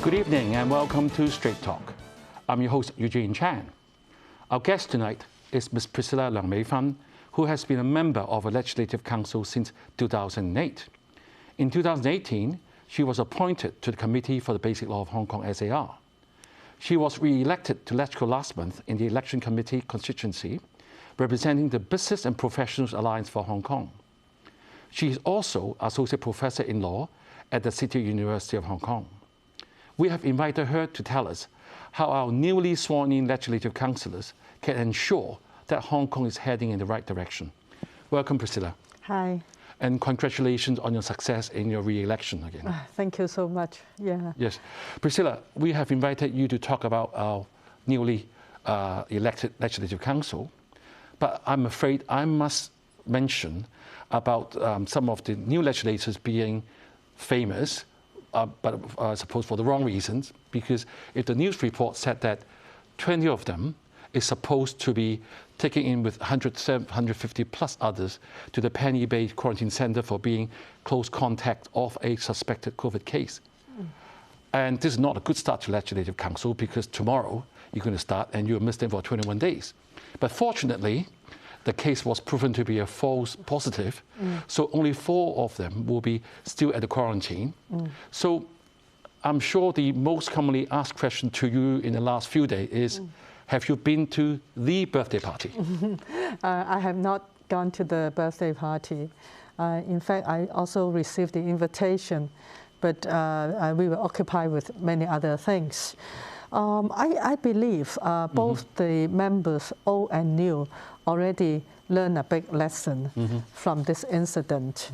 Good evening and welcome to Straight Talk. I'm your host, Eugene Chan. Our guest tonight is Ms. Priscilla Leung Mei-fun, who has been a member of the Legislative Council since 2008. In 2018, she was appointed to the Committee for the Basic Law of Hong Kong SAR. She was re-elected to LegCo last month in the Election Committee constituency, representing the Business and Professionals Alliance for Hong Kong. She is also Associate Professor in Law at the City University of Hong Kong. We have invited her to tell us how our newly sworn-in legislative councillors can ensure that Hong Kong is heading in the right direction. Welcome, Priscilla. Hi. And congratulations on your success in your re-election again. Thank you so much. Yeah. Yes. Priscilla, we have invited you to talk about our newly elected Legislative Council, but I'm afraid I must mention about some of the new legislators being famous, but I suppose for the wrong reasons, because if the news report said that 20 of them is supposed to be taken in with 150 plus others to the Penny Bay Quarantine Centre for being close contact of a suspected COVID case. And this is not a good start to Legislative Council, because tomorrow you're going to start and you'll miss them for 21 days. But fortunately, the case was proven to be a false positive, so only 4 of them will be still at the quarantine. So I'm sure the most commonly asked question to you in the last few days is, have you been to the birthday party? I have not gone to the birthday party. In fact, I also received the invitation, but we were occupied with many other things. I believe both the members, old and new, already learned a big lesson from this incident.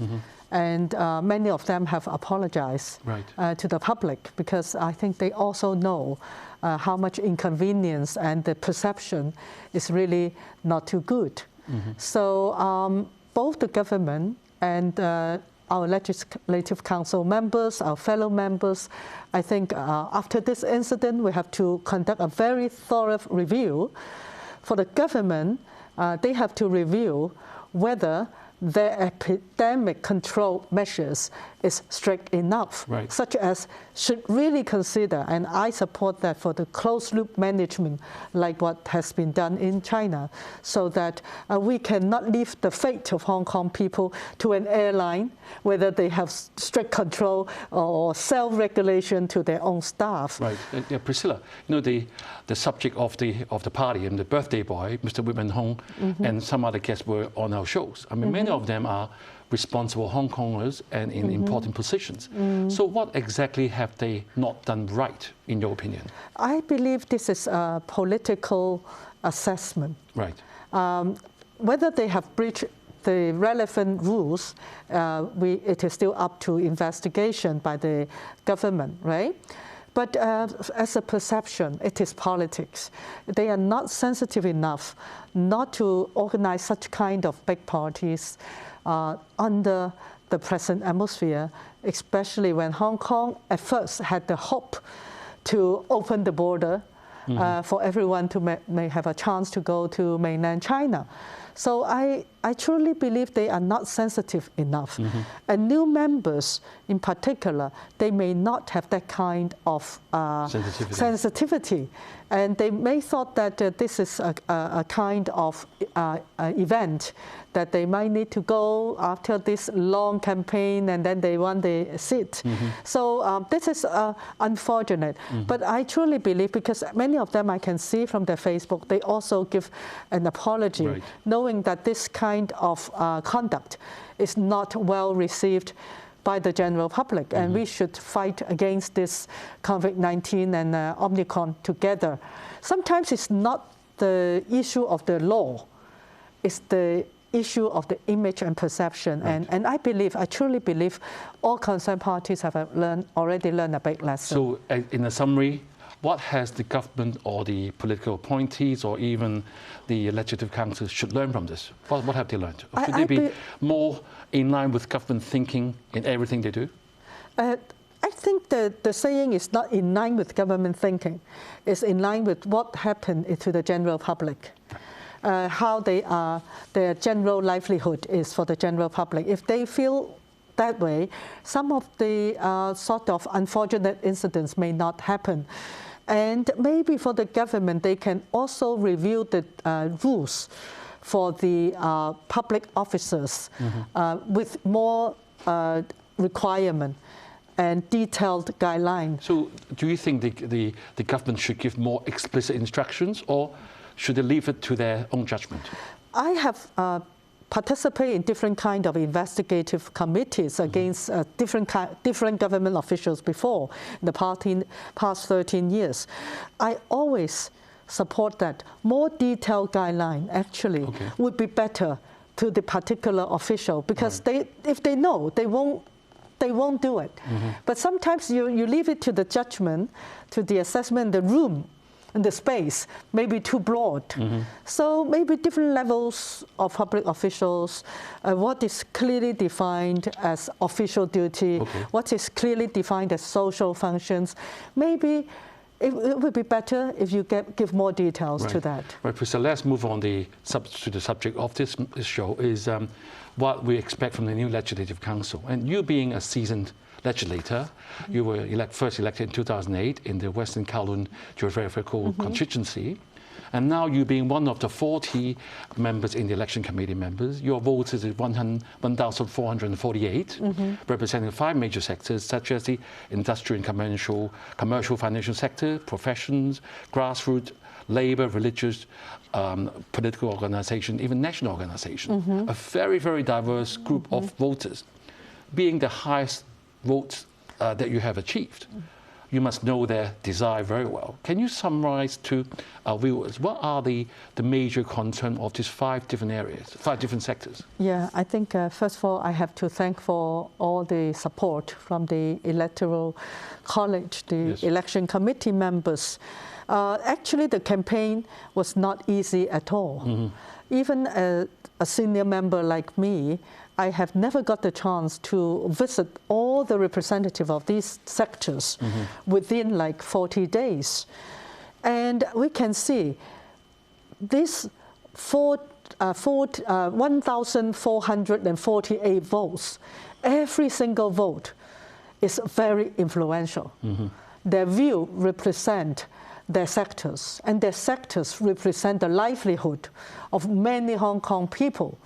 And many of them have apologized to the public, because I think they also know how much inconvenience and the perception is really not too good. So both the government and our Legislative Council members, our fellow members, I think after this incident, we have to conduct a very thorough review. For the government, they have to review whether their epidemic control measures is strict enough, such as should really consider, and I support that, for the closed-loop management like what has been done in China, so that we cannot leave the fate of Hong Kong people to an airline, whether they have strict control or self-regulation to their own staff. Right. Yeah, Priscilla, you know, the subject of the party and the birthday boy, Mr. Whitman Hong, and some other guests were on our shows. I mean, many of them are responsible Hong Kongers and in important positions. So what exactly have they not done right, in your opinion? I believe this is a political assessment. Right. Whether they have breached the relevant rules, it is still up to investigation by the government, right? But as a perception, it is politics. They are not sensitive enough not to organize such kind of big parties under the present atmosphere, especially when Hong Kong at first had the hope to open the border for everyone to may have a chance to go to mainland China. So I truly believe they are not sensitive enough. And new members in particular, they may not have that kind of sensitivity. And they may thought that this is a kind of event that they might need to go after this long campaign, and then they want the seat. So this is unfortunate. But I truly believe, because many of them I can see from their Facebook, they also give an apology, knowing that this kind of conduct is not well received by the general public, and we should fight against this COVID-19 and Omicron together. Sometimes it's not the issue of the law, it's the issue of the image and perception. And I truly believe all concerned parties have already learned a big lesson. So in a summary, what has the government or the political appointees or even the Legislative Council should learn from this? What have they learned? Should they be more in line with government thinking in everything they do? I think the saying is not in line with government thinking. It's in line with what happened to the general public. How their general livelihood is for the general public. If they feel that way, some of the sort of unfortunate incidents may not happen. And maybe for the government, they can also review the rules for the public officers with more requirement and detailed guidelines. So do you think the government should give more explicit instructions, or should they leave it to their own judgment? I have participated in different kind of investigative committees against different government officials before in the past 13 years. I always support that more detailed guideline actually would be better to the particular official, because if they know, they won't do it. But sometimes you leave it to the judgment, to the assessment, the room and the space may be too broad. So maybe different levels of public officials, what is clearly defined as official duty, what is clearly defined as social functions, maybe it would be better if you give more details to that. Right, Priscilla, let's move on to the subject of this show, is what we expect from the new Legislative Council. And you being a seasoned legislator, you were first elected in 2008 in the Western Kowloon geographical constituency. And now you being one of the 40 members in the election committee members, your votes is 1,448, representing 5 major sectors such as the industrial and commercial financial sector, professions, grassroots, labor, religious, political organization, even national organization. A very, very diverse group of voters. Being the highest votes that you have achieved, you must know their desire very well. Can you summarize to our viewers, what are the major concerns of these 5 different areas, 5 different sectors? Yeah, I think first of all, I have to thank for all the support from the Electoral College, the election committee members. Actually, the campaign was not easy at all. Even a senior member like me, I have never got the chance to visit all the representatives of these sectors within like 40 days. And we can see this 1,448 votes, every single vote is very influential. Their view represent their sectors, and their sectors represent the livelihood of many Hong Kong people.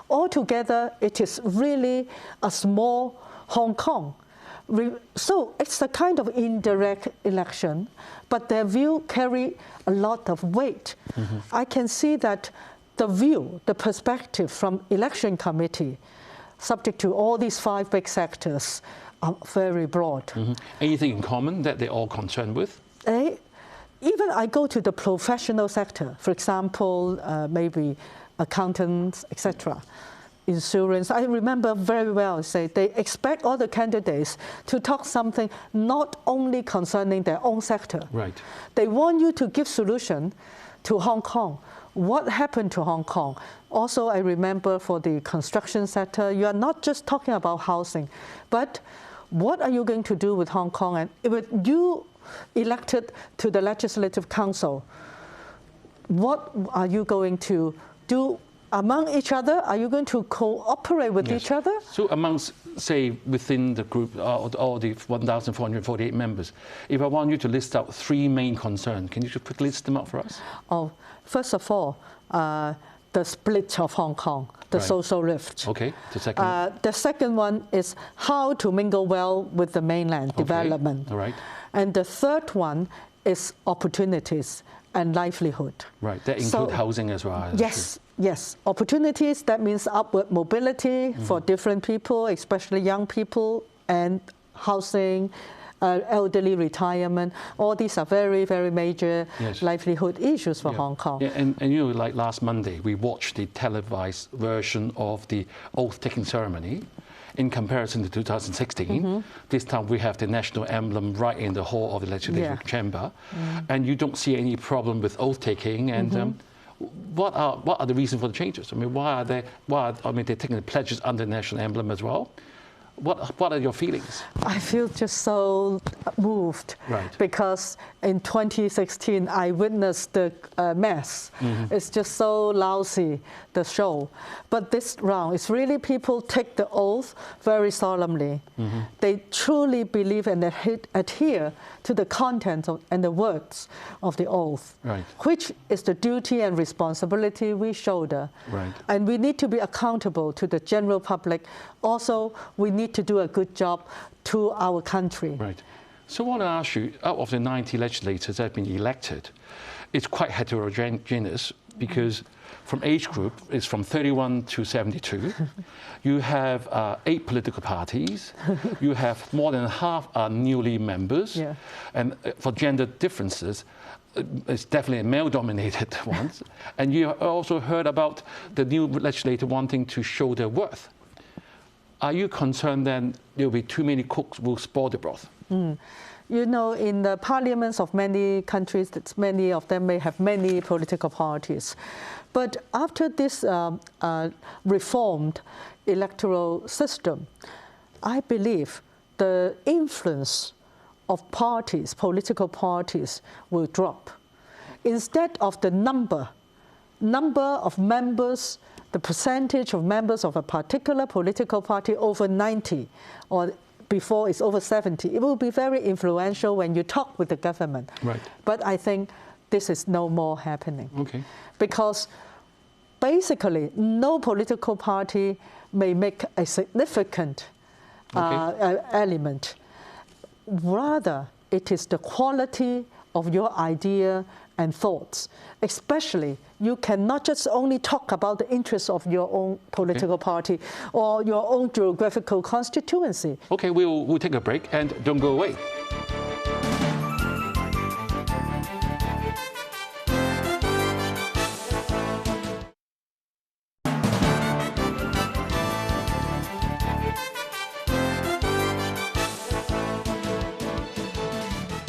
Altogether, it is really a small Hong Kong. So it's a kind of indirect election, but their view carry a lot of weight. I can see that the view, the perspective from election committee, subject to all these 5 big sectors, are very broad. Anything in common that they're all concerned with? Even I go to the professional sector, for example, maybe accountants, etc., insurance. I remember very well, say they expect all the candidates to talk something not only concerning their own sector. They want you to give solution to Hong Kong. What happened to Hong Kong? Also, I remember for the construction sector, you are not just talking about housing, but what are you going to do with Hong Kong? And if you elected to the Legislative Council, what are you going to do among each other? Are you going to cooperate with each other? So amongst, say, within the group, all the 1,448 members, if I want you to list out 3 main concerns, can you just quickly list them out for us? First of all, the split of Hong Kong, the social rift. The second? The second one is how to mingle well with the mainland development. And the third one is opportunities and livelihood. That include housing as well. Yes. Opportunities, that means upward mobility for different people, especially young people, and housing, elderly retirement. All these are very, very major livelihood issues for Hong Kong. And you know, like last Monday, we watched the televised version of the oath-taking ceremony. In comparison to 2016, this time we have the national emblem right in the hall of the legislative chamber, and you don't see any problem with oath-taking. And what are the reasons for the changes? I mean, why are they're taking the pledges under the national emblem as well? What are your feelings? I feel just so moved, Right. because in 2016 I witnessed the mess. It's just so lousy, the show. But this round, it's really people take the oath very solemnly. They truly believe and adhere to the content and the words of the oath, Right. which is the duty and responsibility we shoulder. Right. And we need to be accountable to the general public. Also, we need to do a good job to our country. Right. So I want to ask you, out of the 90 legislators that have been elected, it's quite heterogeneous because from age group, it's from 31 to 72. You have 8 political parties. You have more than half are newly members. Yeah. And for gender differences, it's definitely a male-dominated ones. And you also heard about the new legislator wanting to show their worth. Are you concerned then there will be too many cooks who will spoil the broth? You know, in the parliaments of many countries, many of them may have many political parties. But after this reformed electoral system, I believe the influence of parties, political parties, will drop. Instead of the number of members, the percentage of members of a particular political party over 90, or before it's over 70, it will be very influential when you talk with the government. Right. But I think this is no more happening. Okay. Because basically, no political party may make a significant element. Rather, it is the quality of your idea and thoughts. Especially, you cannot just only talk about the interests of your own political party or your own geographical constituency. Okay, we'll take a break and don't go away.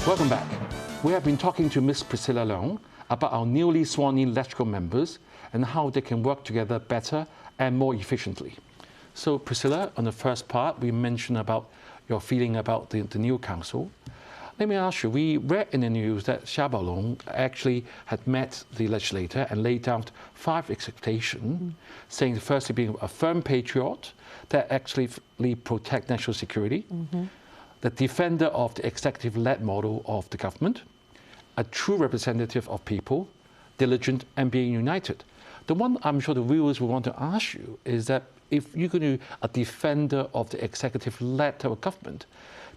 Welcome back. We have been talking to Ms. Priscilla Leung about our newly sworn-in electoral members and how they can work together better and more efficiently. So Priscilla, on the first part, we mentioned about your feeling about the new council. Let me ask you, we read in the news that Xia Baolong actually had met the legislator and laid down 5 expectations, saying firstly being a firm patriot that actually protect national security, the defender of the executive-led model of the government, a true representative of people, diligent and being united. The one I'm sure the viewers will want to ask you is that if you're going to be a defender of the executive-led type of government,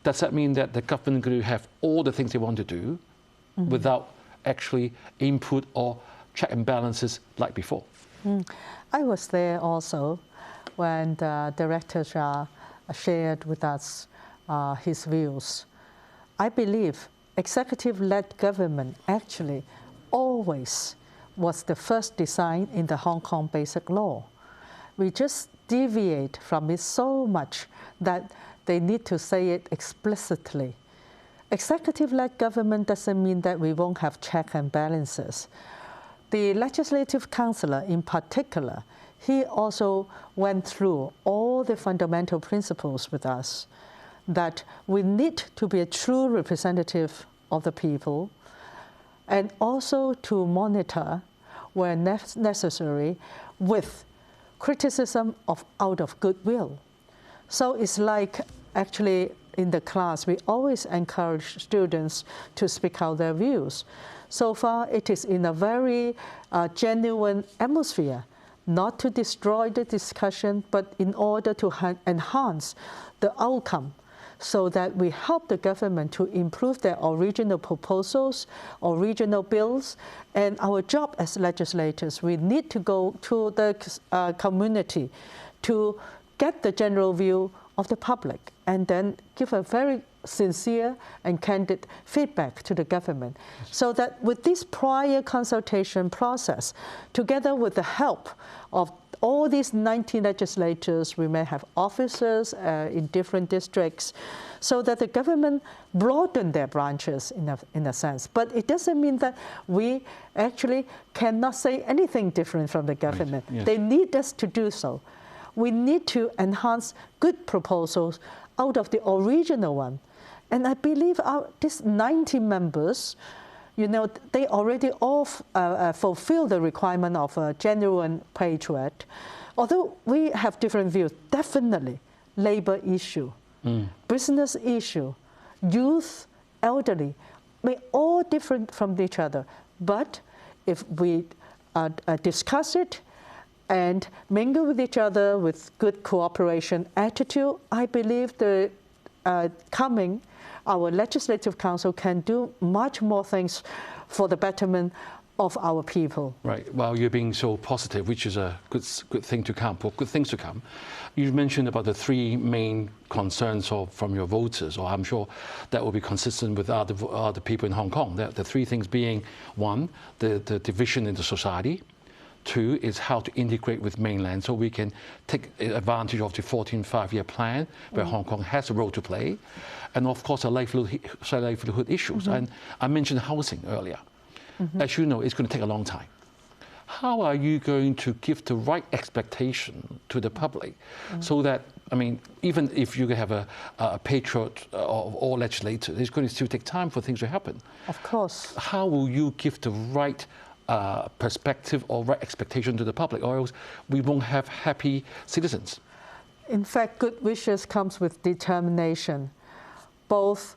does that mean that the government is going to have all the things they want to do without actually input or check and balances like before? I was there also when the Director Shah shared with us his views. I believe executive-led government actually always was the first design in the Hong Kong Basic Law. We just deviate from it so much that they need to say it explicitly. Executive-led government doesn't mean that we won't have check and balances. The legislative councillor in particular, he also went through all the fundamental principles with us, that we need to be a true representative of the people and also to monitor where necessary with criticism out of goodwill. So it's like actually in the class, we always encourage students to speak out their views. So far, it is in a very genuine atmosphere, not to destroy the discussion, but in order to enhance the outcome, so that we help the government to improve their original proposals, original bills. And our job as legislators, we need to go to the community to get the general view of the public and then give a very sincere and candid feedback to the government. So that with this prior consultation process, together with the help of all these 19 legislators, we may have officers in different districts, so that the government broaden their branches in a sense. But it doesn't mean that we actually cannot say anything different from the government. Right. Yes. They need us to do so. we need to enhance good proposals out of the original one. And I believe these 90 members, you know, they already all fulfill the requirement of a genuine patriot. Although we have different views, definitely labor issue, business issue, youth, elderly, may all different from each other. But if we discuss it and mingle with each other with good cooperation attitude, I believe the our Legislative Council can do much more things for the betterment of our people. Right. Well, you're being so positive, which is a good thing to come, or good things to come. You mentioned about the three main concerns from your voters, or I'm sure that will be consistent with other people in Hong Kong. The three things being, one, the division in the society. Two is how to integrate with mainland so we can take advantage of the 14th five-year plan where Hong Kong has a role to play. And of course, the livelihood issues. And I mentioned housing earlier. As you know, it's going to take a long time. How are you going to give the right expectation to the public so that, I mean, even if you have a patriot of all legislators, it's going to still take time for things to happen. Of course. How will you give the right perspective or right expectation to the public, or else we won't have happy citizens? In fact, good wishes comes with determination, both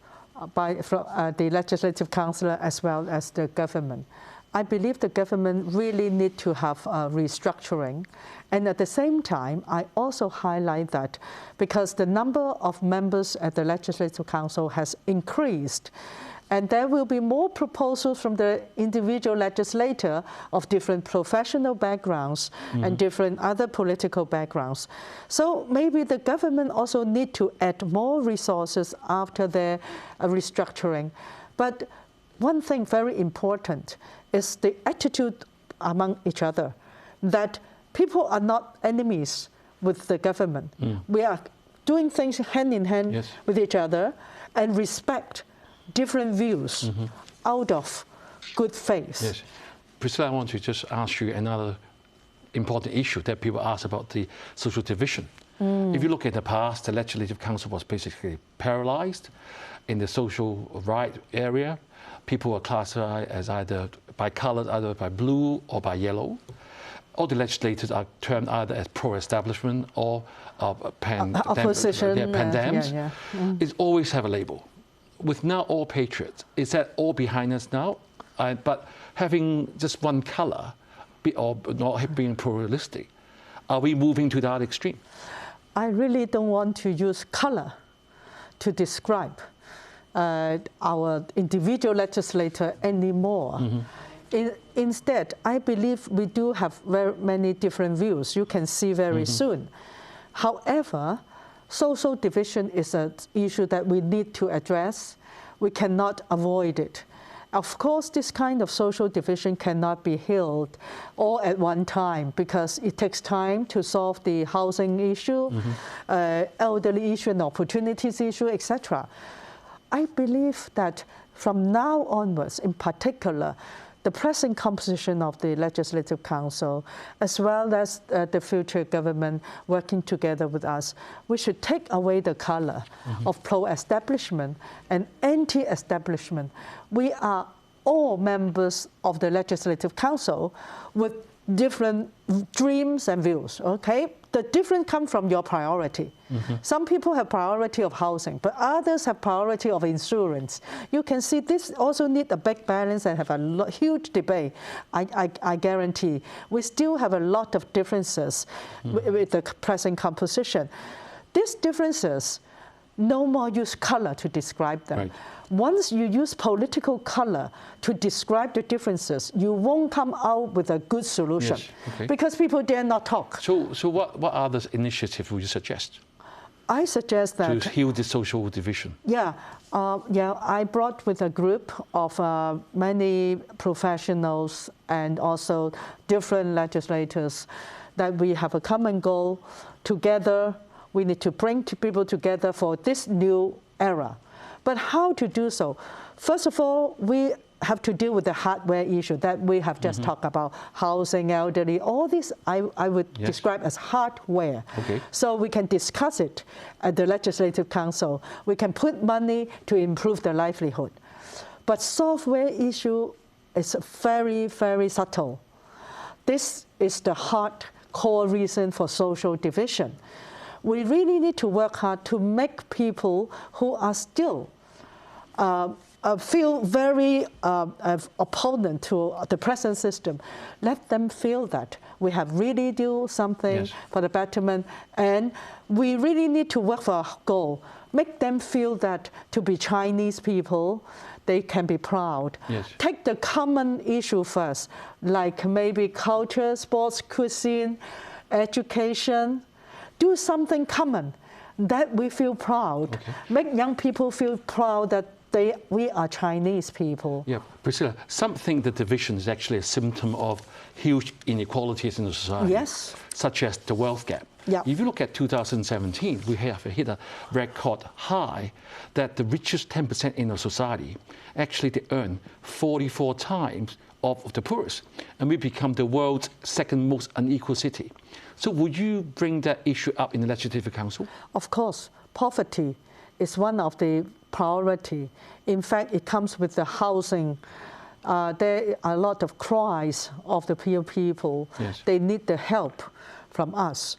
from the Legislative Council as well as the government. I believe the government really need to have restructuring. And at the same time, I also highlight that because the number of members at the Legislative Council has increased, and there will be more proposals from the individual legislator of different professional backgrounds and different other political backgrounds. So maybe the government also need to add more resources after their restructuring. But one thing very important is the attitude among each other, that people are not enemies with the government. We are doing things hand in hand with each other and respect different views out of good faith. Yes. Priscilla, I want to just ask you another important issue that people ask about the social division. If you look at the past, the Legislative Council was basically paralyzed in the social right area. People were classified as either by color, either by blue or by yellow. All the legislators are termed either as pro-establishment or opposition. Pandams. It's always have a label. With now all patriots, is that all behind us now? But having just one color or not being pluralistic, are we moving to that extreme? I really don't want to use color to describe our individual legislator anymore. Instead, I believe we do have very many different views. You can see very soon. However, social division is an issue that we need to address. We cannot avoid it. Of course, this kind of social division cannot be healed all at one time because it takes time to solve the housing issue, elderly issue and opportunities issue, etc. I believe that from now onwards, in particular, the present composition of the Legislative Council, as well as the future government working together with us, we should take away the color of pro-establishment and anti-establishment. We are all members of the Legislative Council with different dreams and views, okay? The difference comes from your priority. Some people have priority of housing, but others have priority of insurance. You can see this also need a big balance and have a huge debate. I guarantee we still have a lot of differences with the present composition. These differences, no more use color to describe them. Once you use political color to describe the differences, you won't come out with a good solution because people dare not talk. So what other initiatives would you suggest? I suggest that to heal the social division. I brought with a group of many professionals and also different legislators that we have a common goal. Together, we need to bring people together for this new era. But how to do so? First of all, we have to deal with the hardware issue that we have just talked about, housing, elderly, all these I would describe as hardware. Okay. So we can discuss it at the Legislative Council. We can put money to improve their livelihood. But software issue is very, very subtle. This is the hardcore reason for social division. We really need to work hard to make people who are still feel very opponent to the present system, let them feel that we have really do something for the betterment, and we really need to work for a goal. Make them feel that to be Chinese people, they can be proud. Take the common issue first, like maybe culture, sports, cuisine, education. Do something common that we feel proud. Make young people feel proud that we are Chinese people. Yeah, Priscilla, something the division is actually a symptom of huge inequalities in the society. Yes. Such as the wealth gap. If you look at 2017, we have hit a record high that the richest 10% in the society, actually they earn 44 times of the poorest. And we become the world's second most unequal city. So would you bring that issue up in the Legislative Council? Of course. Poverty is one of the priority. In fact, it comes with the housing. There are a lot of cries of the poor people. They need the help from us.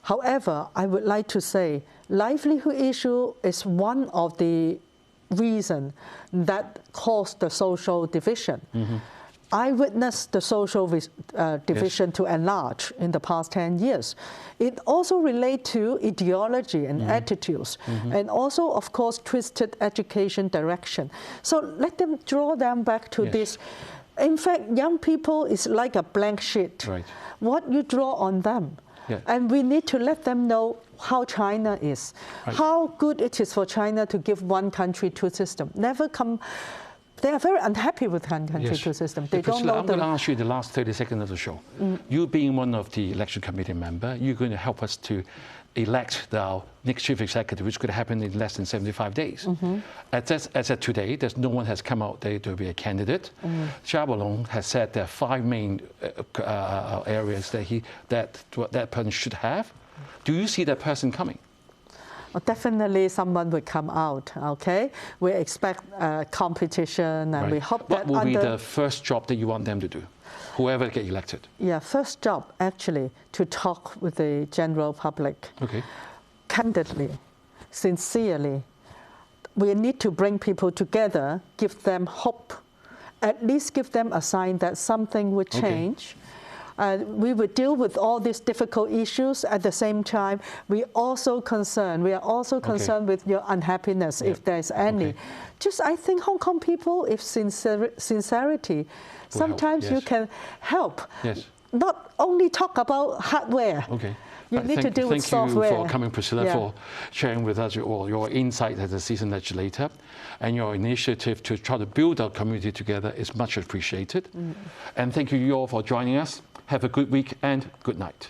However, I would like to say livelihood issue is one of the reasons that caused the social division. I witnessed the social division to enlarge in the past 10 years. It also relates to ideology and attitudes, and also, of course, twisted education direction. So let them draw them back to this. In fact, young people is like a blank sheet. What you draw on them. And we need to let them know how China is, how good it is for China to give one country, two systems. Never come. They are very unhappy with one country, two systems. They don't know. I'm going to ask you the last 30 seconds of the show. You being one of the election committee member, you're going to help us to elect the next chief executive, which could happen in less than 75 days. As of today, there's no one has come out there to be a candidate. Xiaolong has said there are 5 main areas that person should have. Do you see that person coming? Well, definitely someone will come out, okay? We expect competition, and we hope that... What will be the first job that you want them to do, whoever get elected? Yeah, first job, actually, to talk with the general public. Candidly, sincerely. We need to bring people together, give them hope, at least give them a sign that something would change. We would deal with all these difficult issues. At the same time, we are also concerned with your unhappiness, if there's any. Just, I think Hong Kong people, if sincerity, sometimes you can help. Not only talk about hardware. You need to deal with software. Thank you for coming, Priscilla, for sharing with us your insight as a seasoned legislator, and your initiative to try to build our community together is much appreciated. And thank you all for joining us. Have a good week and good night.